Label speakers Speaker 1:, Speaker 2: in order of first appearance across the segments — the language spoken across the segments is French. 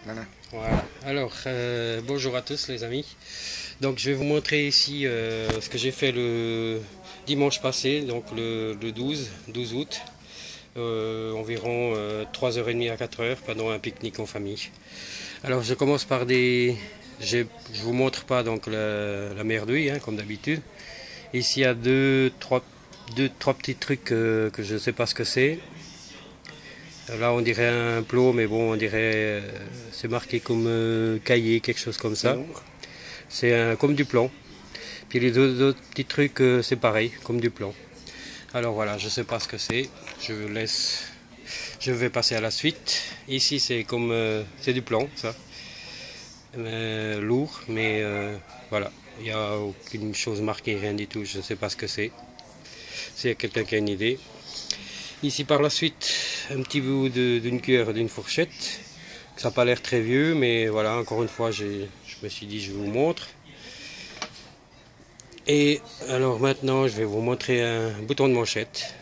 Speaker 1: Voilà.
Speaker 2: Voilà. Alors, bonjour à tous les amis. Donc je vais vous montrer ici ce que j'ai fait le dimanche passé, donc le 12 août, environ 3h30 à 4h pendant un pique-nique en famille. Alors je commence par je vous montre pas donc la merdouille comme d'habitude. Ici il y a deux, trois petits trucs que je ne sais pas ce que c'est. Là on dirait un plot, mais bon on dirait c'est marqué comme cahier, quelque chose comme ça. C'est comme du plomb. Puis les deux autres petits trucs c'est pareil, comme du plomb. Alors voilà, je sais pas ce que c'est. Je vais passer à la suite. Ici c'est comme c'est du plomb ça, lourd, mais voilà, il n'y a aucune chose marquée, rien du tout. Je ne sais pas ce que c'est. S'il y a quelqu'un qui a une idée. Ici par la suite, un petit bout d'une cuillère, d'une fourchette. Ça n'a pas l'air très vieux, mais voilà, encore une fois, je me suis dit je vous montre. Et alors maintenant, je vais vous montrer un bouton de manchette.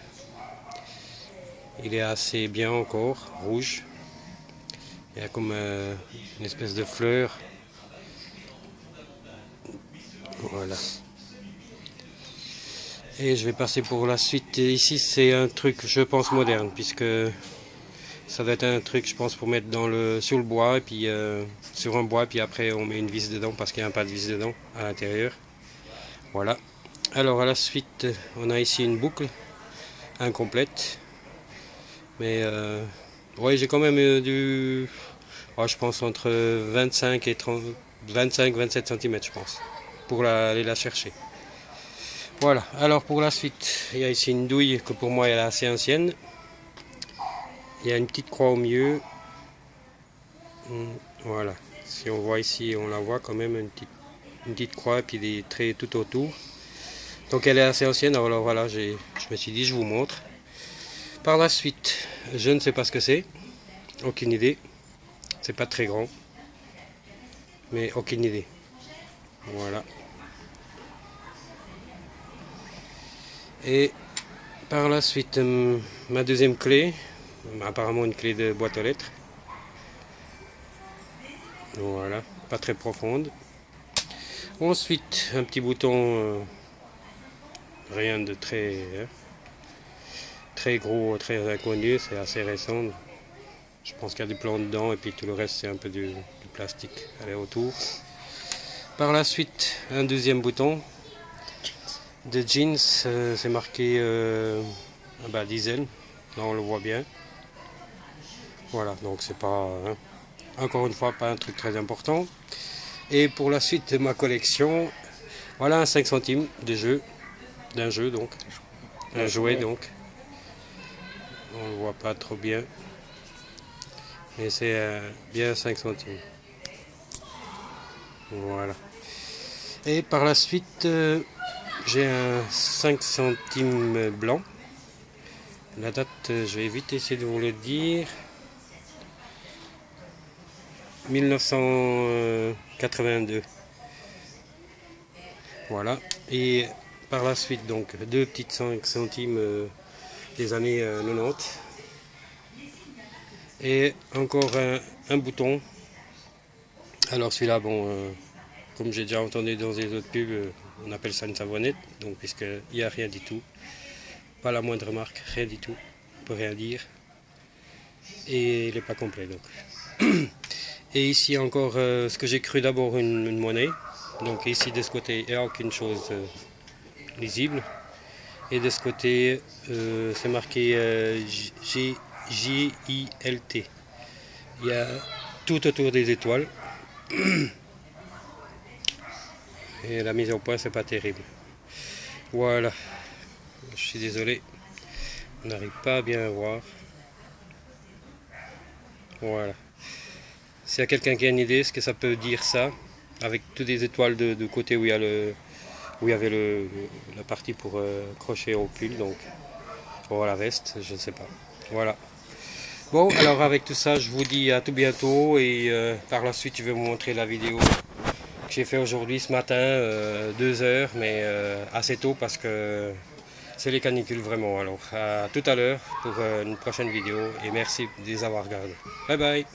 Speaker 2: Il est assez bien encore, rouge. Il y a comme une espèce de fleur. Voilà. Et je vais passer pour la suite. Et ici, c'est un truc, je pense, moderne, puisque ça doit être un truc, je pense, pour mettre sur le bois, et puis sur un bois, puis après on met une vis dedans, parce qu'il n'y a pas de vis dedans à l'intérieur. Voilà. Alors à la suite, on a ici une boucle incomplète. Mais ouais, j'ai quand même je pense entre 25 et 30, 25-27 cm, je pense, pour aller la chercher. Voilà, alors pour la suite, il y a ici une douille que pour moi elle est assez ancienne. Il y a une petite croix au milieu. Voilà, si on voit ici, on la voit quand même, une petite croix et puis des traits tout autour. Donc elle est assez ancienne, alors voilà, je me suis dit je vous montre. Par la suite, je ne sais pas ce que c'est, aucune idée. C'est pas très grand, mais aucune idée. Voilà. Et par la suite, ma deuxième clé, apparemment une clé de boîte aux lettres. Voilà, pas très profonde. Ensuite, un petit bouton, rien de très gros, très inconnu, c'est assez récent. Je pense qu'il y a du plomb dedans et puis tout le reste c'est un peu du plastique autour. Par la suite, un deuxième bouton de jeans, c'est marqué diesel, là on le voit bien. Voilà, donc c'est pas, encore une fois, pas un truc très important. Et pour la suite de ma collection, voilà un 5 centimes d'un jeu donc, un jouet donc. On le voit pas trop bien, mais c'est bien 5 centimes. Voilà. Et par la suite, j'ai un 5 centimes blanc. La date, je vais vite essayer de vous le dire. 1982. Voilà. Et par la suite, donc, deux petites 5 centimes des années 90. Et encore un bouton. Alors celui-là, bon, comme j'ai déjà entendu dans les autres pubs, on appelle ça une savonnette, donc puisqu'il n'y a rien du tout. Pas la moindre marque, rien du tout. On peut rien dire. Et il n'est pas complet donc. Et ici encore ce que j'ai cru d'abord une monnaie. Donc ici de ce côté il n'y a aucune chose lisible. Et de ce côté c'est marqué J-I-L-T. Il y a tout autour des étoiles. Et la mise au point c'est pas terrible. Voilà. Je suis désolé. On n'arrive pas à bien voir. Voilà. S'il y a quelqu'un qui a une idée, ce que ça peut dire ça, avec toutes les étoiles de côté où il y a où il y avait la partie pour crocher au pull, donc pour la veste, je ne sais pas. Voilà. Bon, alors avec tout ça, je vous dis à tout bientôt et par la suite, je vais vous montrer la vidéo que j'ai fait aujourd'hui, ce matin, 2 heures, mais assez tôt parce que c'est les canicules vraiment. Alors à tout à l'heure pour une prochaine vidéo et merci de les avoir regardés. Bye bye.